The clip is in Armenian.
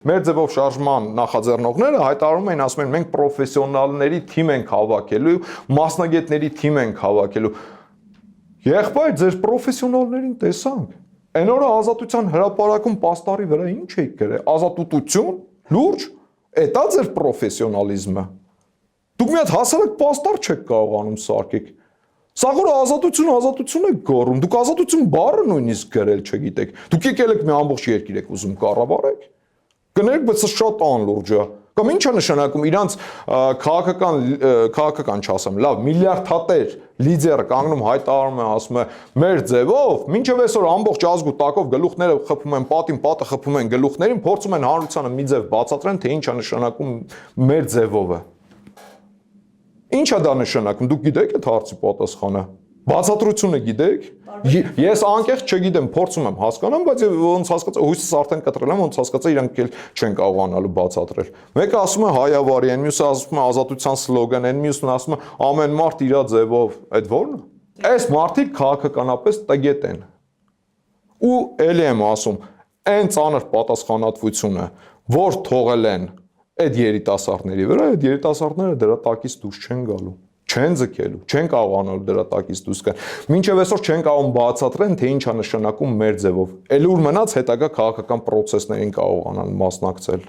Մեր ձևով շարժման նախաձեռնողները հայտարարում էին, ասում են, մենք պրոֆեսիոնալների թիմ ենք հավաքելու, մասնագետների թիմ ենք հավաքելու։ Եղբայր, ձեր պրոֆեսիոնալներին տեսանք։ Այն օրը Ազատության հրապարակում պաստառի վրա ինչ եք գրել։ Ազատություն, լուրջ, էտա ձեր պրոֆեսիոնալիզմը։ Դուք մի հատ հասարակ պաստառ չեք կարողանում սարքեք։ Սա որ ազատություն եք գոռում, դուք ազատություն բառը նույնիսկ գրել չգիտեք։ Դուք եկել եք մի ամբողջ երկիր եք ուզում կառավարեք։ Կներեք, բայց սա շատ անլուրջ է։ Կամ ինչ է նշանակում իրանց քաղաքական չասեմ, լավ, միլիարդատեր լիդերը կանգնում հայտարարում է, ասում է, մեր ձևով, մինչև այսօր ամբողջ ազգու տակով գլուխները խփում են պատին, պատը խփում են գլուխներին, փորձում են հանրությանը մի ձև բացատրեն, թե ինչ է նշանակում մեր ձևովը։ Ինչ է դա նշանակում, դուք գիտեք այդ հարցի պատասխանը։ Բացատրությունը գիտեք։ Ես անկեղծ չգիտեմ, փորձում եմ հասկանամ, բայց ոնց հասկացա, հույսս արդեն կտրել եմ, ոնց հասկացա, իրանք էլ չեն կարողանալու բացատրել։ Մեկը ասում է հայավարի, այն մյուսը ասում է ազատության սլոգան, այն մյուսն ասում է ամեն մարդ իր ձևով։ Այդ ո՞րն է։ Այս մարդիկ քաղաքականապես տգետ են։ Ու ելի եմ ասում, այն ծանր պատասխանատվությունը, որ թողել են այդ երիտասարդների վրա, այդ երիտասարդները դրա տակից դուրս չեն գալու։ Չեն ձգելու, չեն կարողանալու դրա տակից դուրս գալ։ Մինչև այսօր չեն կարող բացատրեն, թե ինչ է նշանակում մեր ձևով։ Էլ ուր մնաց հետագա քաղաքական պրոցեսներին կարողանան մասնակցել։